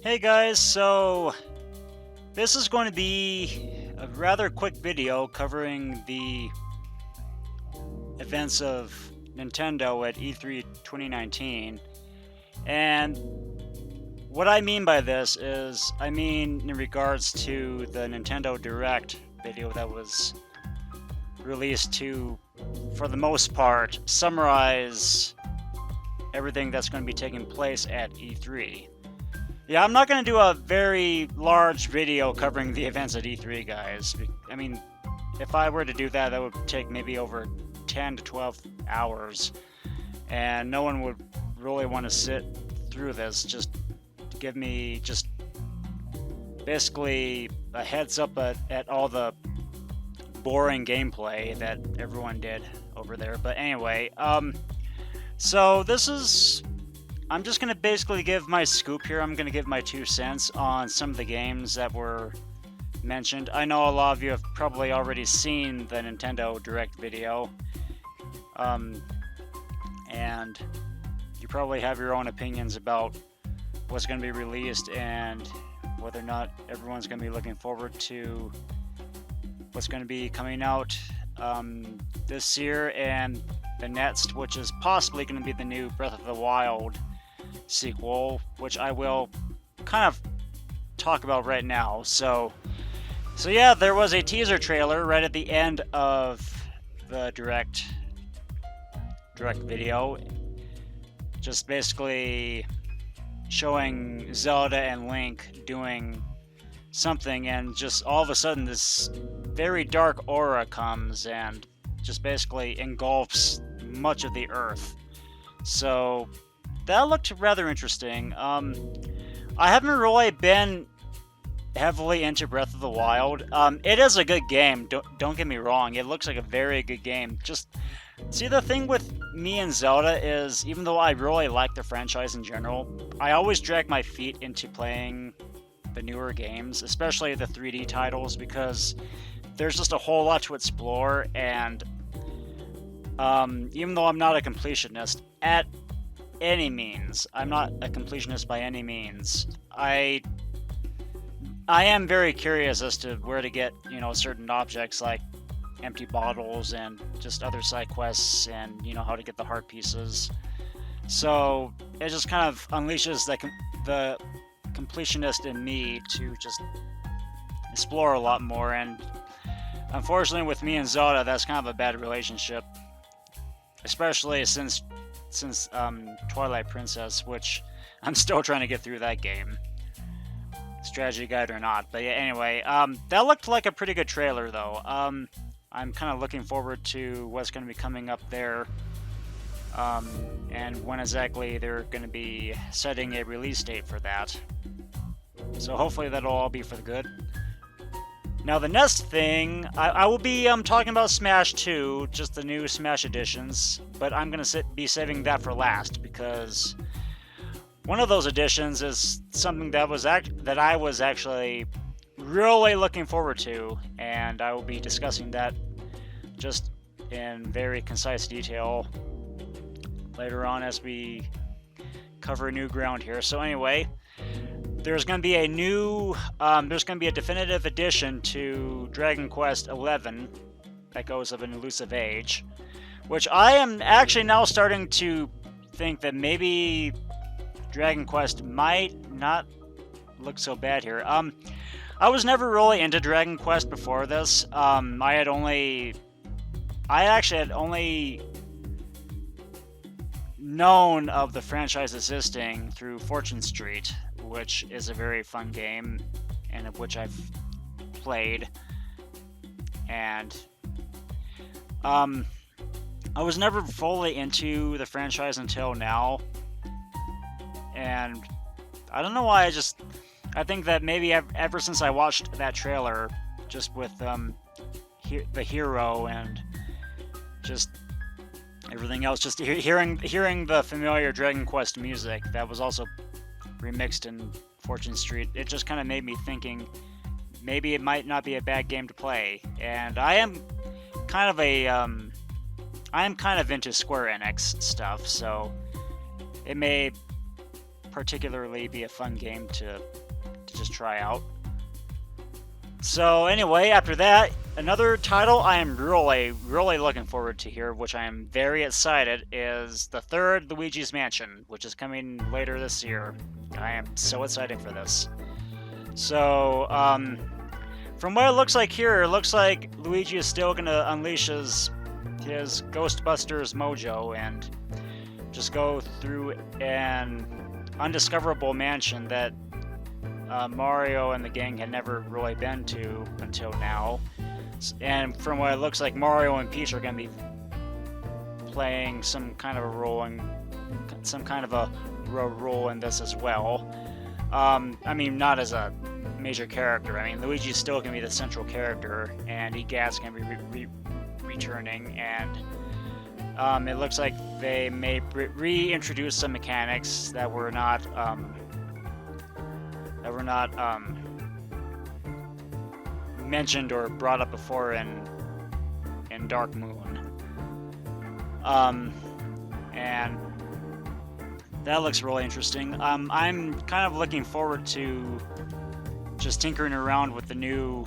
Hey guys, so this is going to be a rather quick video covering the events of Nintendo at E3 2019. And what I mean by this is, I mean in regards to the Nintendo Direct video that was released to, for the most part, summarize everything that's going to be taking place at E3. Yeah, I'm not going to do a very large video covering the events at E3, guys. I mean, if I were to do that, that would take maybe over 10 to 12 hours. And no one would really want to sit through this. Just give me just basically a heads up at all the boring gameplay that everyone did over there. But anyway, so this is... I'm just going to basically give my scoop here. I'm going to give my 2 cents on some of the games that were mentioned. I know a lot of you have probably already seen the Nintendo Direct video. And you probably have your own opinions about what's going to be released and whether or not everyone's going to be looking forward to what's going to be coming out this year and the next, which is possibly going to be the new Breath of the Wild sequel, which I will kind of talk about right now. So yeah, there was a teaser trailer right at the end of the direct video, just basically showing Zelda and Link doing something, and just all of a sudden this very dark aura comes and just basically engulfs much of the earth. So that looked rather interesting. I haven't really been heavily into Breath of the Wild. It is a good game, don't get me wrong. It looks like a very good game. Just, see, the thing with me and Zelda is, even though I really like the franchise in general, I always drag my feet into playing the newer games, especially the 3D titles, because there's just a whole lot to explore, and even though I'm not a completionist at any means, I'm not a completionist by any means, I am very curious as to where to get, certain objects like empty bottles and just other side quests, and how to get the heart pieces. So it just kind of unleashes the completionist in me to just explore a lot more. And unfortunately, with me and Zelda, that's kind of a bad relationship, especially since Twilight Princess, which I'm still trying to get through that game, strategy guide or not. But yeah, anyway, that looked like a pretty good trailer, though. I'm kind of looking forward to what's going to be coming up there, and when exactly they're going to be setting a release date for that. So hopefully that'll all be for the good. Now the next thing, I will be talking about Smash 2, just the new Smash editions, but I'm going to be saving that for last, because one of those editions is something that I was actually really looking forward to, and I will be discussing that just in very concise detail later on as we cover new ground here. So anyway, there's going to be a definitive addition to Dragon Quest XI, Echoes of an Elusive Age, which I am actually now starting to think that maybe Dragon Quest might not look so bad here. I was never really into Dragon Quest before this. I actually had only known of the franchise existing through Fortune Street, which is a very fun game, and of which I've played. And I was never fully into the franchise until now, and I don't know why. I think that maybe ever since I watched that trailer, just with the hero and just everything else, just hearing the familiar Dragon Quest music that was also remixed in Fortune Street, it just kind of made me thinking maybe it might not be a bad game to play. And I am kind of into Square Enix stuff, so it may particularly be a fun game to just try out. So anyway, after that, another title I am really looking forward to here, which I am very excited, is the third Luigi's Mansion, which is coming later this year. I am so excited for this. So, from what it looks like here, it looks like Luigi is still going to unleash his Ghostbusters mojo and just go through an undiscoverable mansion that Mario and the gang had never really been to until now. And from what it looks like, Mario and Peach are going to be playing some kind of a role in this as well. I mean, not as a major character. I mean, Luigi's still going to be the central character, and Egad's going to be returning, and it looks like they may reintroduce some mechanics that were not mentioned or brought up before in Dark Moon. And that looks really interesting. I'm kind of looking forward to just tinkering around with the new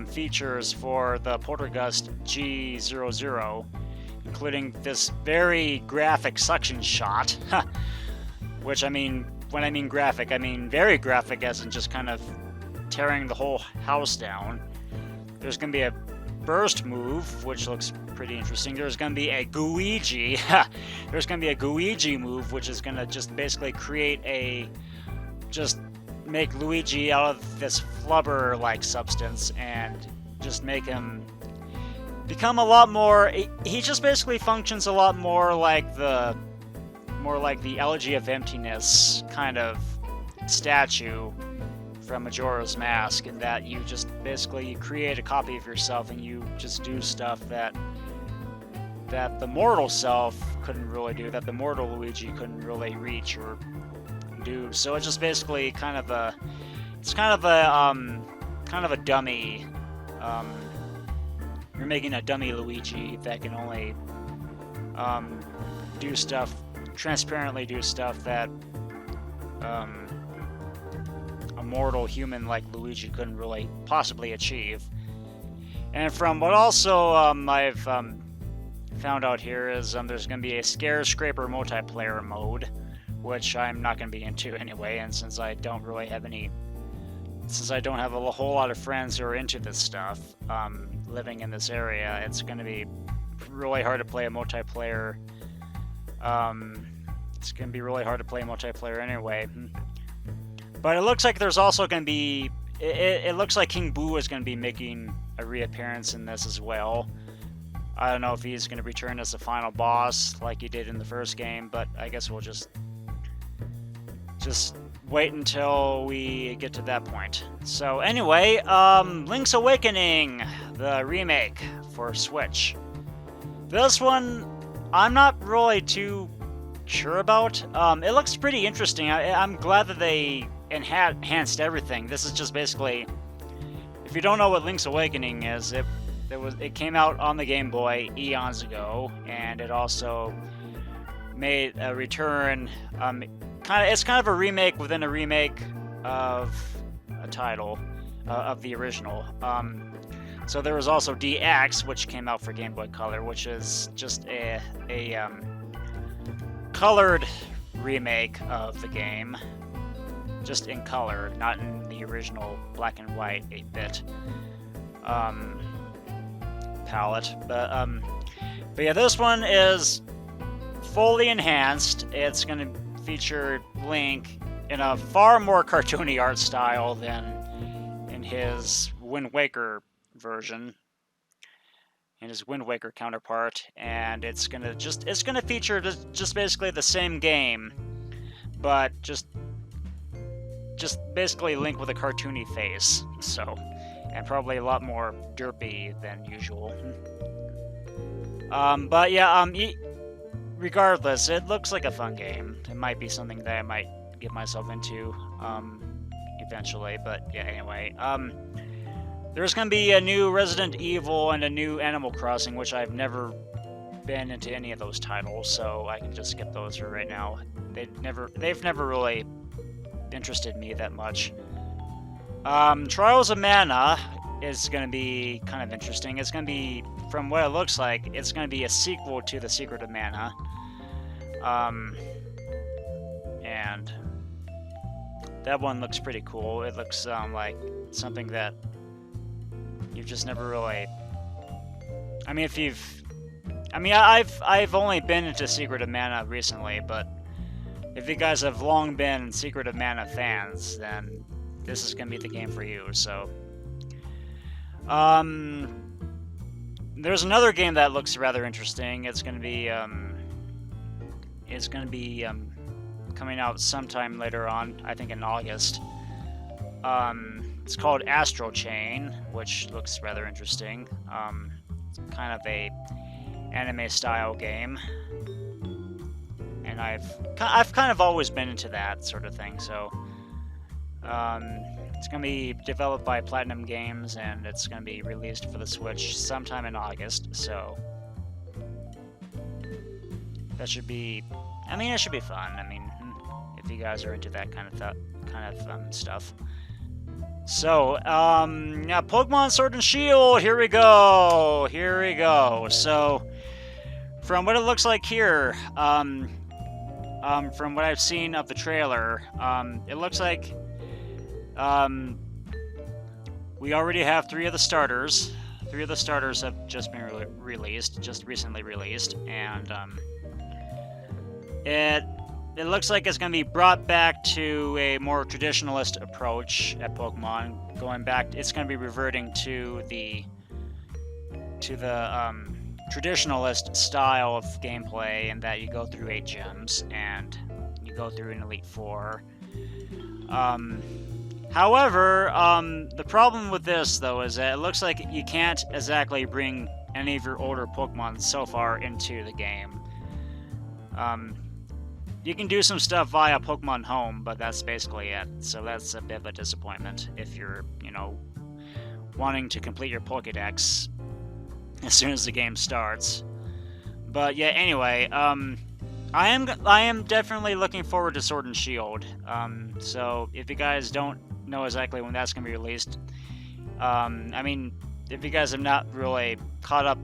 features for the Poltergust G00, including this very graphic suction shot, which, I mean, when I mean graphic, I mean very graphic, as in just kind of tearing the whole house down. There's going to be a burst move, which looks pretty interesting. There's going to be a Gooigi. There's going to be a Gooigi move, which is going to just basically make Luigi out of this flubber-like substance and just make him become a lot more. He just basically functions a lot more like the Elegy of Emptiness kind of statue from Majora's Mask, in that you just basically create a copy of yourself and you just do stuff that the mortal self couldn't really do, that the mortal Luigi couldn't really reach or do. So it's just basically kind of a dummy. You're making a dummy Luigi that can only transparently do stuff that a mortal human like Luigi couldn't really possibly achieve. And from what also I've found out here is there's going to be a Scare Scraper multiplayer mode, which I'm not going to be into anyway, and since I don't have a whole lot of friends who are into this stuff living in this area, it's going to be really hard to play a multiplayer. It's going to be really hard to play multiplayer anyway. But it looks like there's also going to be... It looks like King Boo is going to be making a reappearance in this as well. I don't know if he's going to return as the final boss like he did in the first game, but I guess we'll just wait until we get to that point. So anyway, Link's Awakening, the remake for Switch. This one, I'm not really too sure about. It looks pretty interesting. I'm glad that they enhanced everything. This is just basically, if you don't know what Link's Awakening is, it came out on the Game Boy eons ago, and it also made a return. It's kind of a remake within a remake of a title of the original. So there was also DX, which came out for Game Boy Color, which is just a colored remake of the game, just in color, not in the original black and white 8-bit palette. But yeah, this one is fully enhanced. It's going to feature Link in a far more cartoony art style than in his Wind Waker version, and his Wind Waker counterpart, and it's gonna feature just basically the same game, but just basically Link with a cartoony face, so, and probably a lot more derpy than usual. But yeah, regardless, it looks like a fun game. It might be something that I might get myself into eventually, but yeah, anyway. There's going to be a new Resident Evil and a new Animal Crossing, which I've never been into any of those titles, so I can just skip those for right now. They've never really interested me that much. Trials of Mana is going to be kind of interesting. It's going to be, from what it looks like, it's going to be a sequel to The Secret of Mana. And that one looks pretty cool. It looks like something that you've just never really... I mean, if you've... I mean, I've only been into Secret of Mana recently, but if you guys have long been Secret of Mana fans, then this is going to be the game for you, so... There's another game that looks rather interesting. It's going to be, coming out sometime later on, I think in August. It's called Astral Chain, which looks rather interesting. Kind of a anime-style game. And I've kind of always been into that sort of thing, so... it's going to be developed by Platinum Games, and it's going to be released for the Switch sometime in August, so... That should be... I mean, it should be fun. I mean, if you guys are into that kind of stuff. So, yeah, Pokemon Sword and Shield, here we go! Here we go. So, from what it looks like here, from what I've seen of the trailer, it looks like we already have 3 of the starters. 3 of the starters have just been recently released, and it looks like it's going to be brought back to a more traditionalist approach at Pokemon. Going back, it's going to be reverting to the traditionalist style of gameplay, in that you go through 8 gyms and you go through an Elite Four. However, the problem with this, though, is that it looks like you can't exactly bring any of your older Pokemon so far into the game. You can do some stuff via Pokemon Home, but that's basically it. So that's a bit of a disappointment if you're, wanting to complete your Pokédex as soon as the game starts. But yeah, anyway, I am definitely looking forward to Sword and Shield. So if you guys don't know exactly when that's going to be released, I mean, if you guys have not really caught up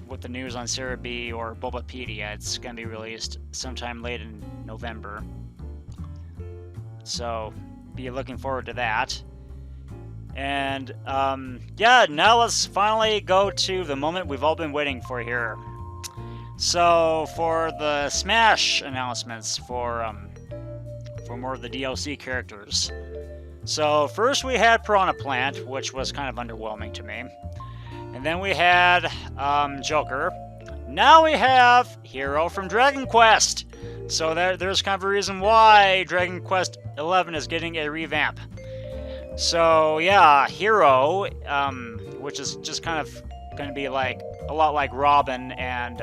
with the news on Cerebi or Bulbapedia, it's going to be released sometime late in November. So be looking forward to that. And yeah, now let's finally go to the moment we've all been waiting for here. So for the Smash announcements for more of the DLC characters. So first we had Piranha Plant, which was kind of underwhelming to me. And then we had Joker. Now we have Hero from Dragon Quest. So there's kind of a reason why Dragon Quest 11 is getting a revamp. So yeah, Hero, which is just kind of going to be like a lot like Robin, and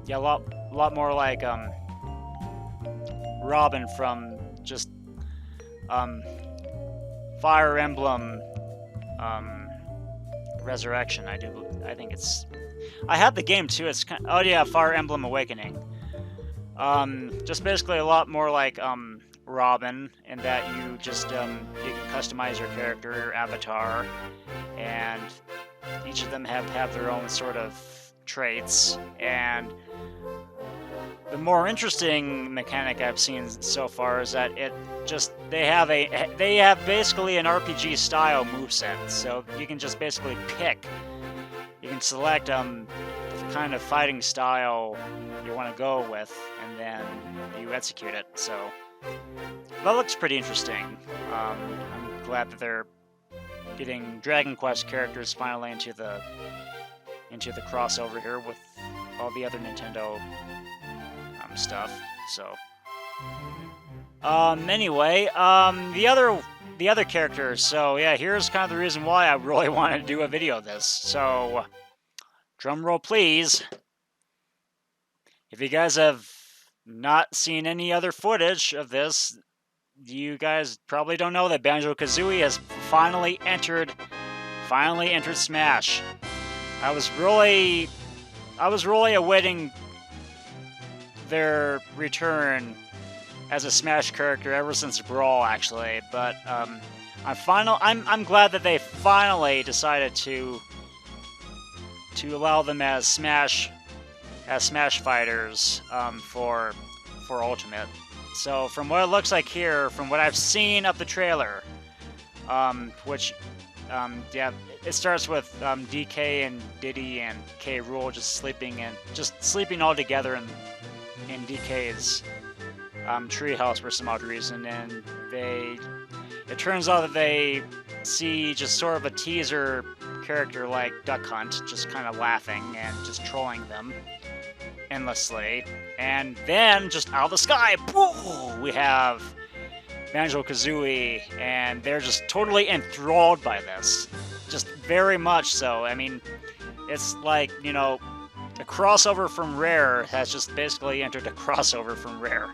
yeah, a lot more like Robin from just Fire Emblem Resurrection. I think it's... I have the game too. It's kind of, oh yeah, Fire Emblem Awakening. Just basically a lot more like Robin, in that you just you can customize your character, your avatar, and each of them have their own sort of traits. And the more interesting mechanic I've seen so far is that they have basically an RPG style moveset. So you can just basically pick. You can select the kind of fighting style you want to go with, and then you execute it. So that looks pretty interesting. I'm glad that they're getting Dragon Quest characters finally into the crossover here with all the other Nintendo stuff. So anyway, the other characters. So yeah, here's kind of the reason why I really wanted to do a video of this. So drum roll please. If you guys have not seen any other footage of this, you guys probably don't know that Banjo-Kazooie has finally entered Smash. I was really I was really awaiting their return as a Smash character ever since Brawl, actually. But I'm glad that they finally decided to allow them as Smash fighters for Ultimate. So from what it looks like here, from what I've seen of the trailer, which yeah, it starts with DK and Diddy and K. Rool just sleeping all together in DK's treehouse for some odd reason, and it turns out that they see just sort of a teaser character like Duck Hunt just kind of laughing and just trolling them endlessly, and then just out of the sky, boom, we have Banjo-Kazooie, and they're just totally enthralled by this, just very much so. I mean, it's like, you know, a crossover from Rare has just basically entered a crossover from Rare.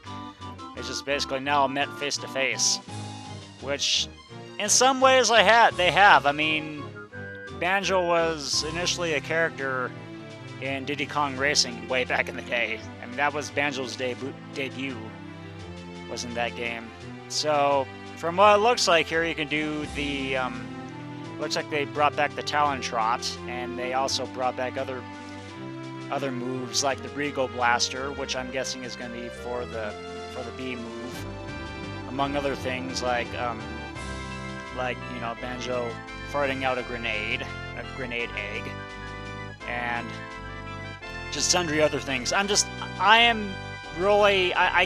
It's just basically now met face to face, which in some ways they have. I mean, Banjo was initially a character in Diddy Kong Racing way back in the day. I mean, that was Banjo's debut was in that game. So from what it looks like here, you can do the looks like they brought back the Talon Trot, and they also brought back other moves like the Regal Blaster, which I'm guessing is going to be for the B move, among other things like you know, Banjo farting out a grenade egg, and just sundry other things. I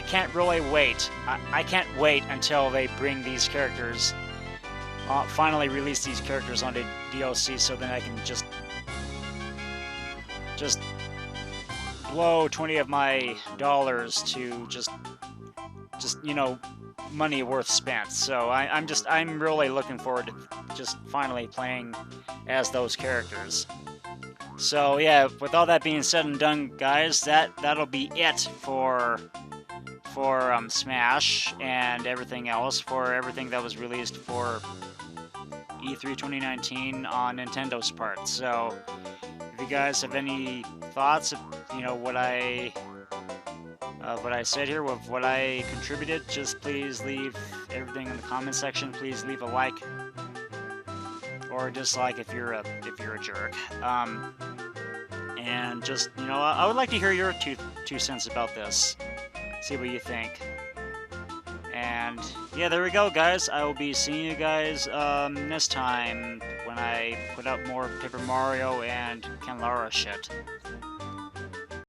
can't really wait. I can't wait until they bring these characters, finally release these characters onto DLC, so then I can just blow 20 of my dollars to just you know, money worth spent. So I'm really looking forward to just finally playing as those characters. So yeah, with all that being said and done, guys, that'll be it for Smash and everything else, for everything that was released for E3 2019 on Nintendo's part. So if you guys have any thoughts, you know, what I said here, with what I contributed, just please leave everything in the comment section. Please leave a like or a dislike if you're a jerk. And just, you know, I would like to hear your two cents about this. See what you think. And yeah, there we go, guys. I will be seeing you guys next time when I put out more Paper Mario and Ken Lara shit.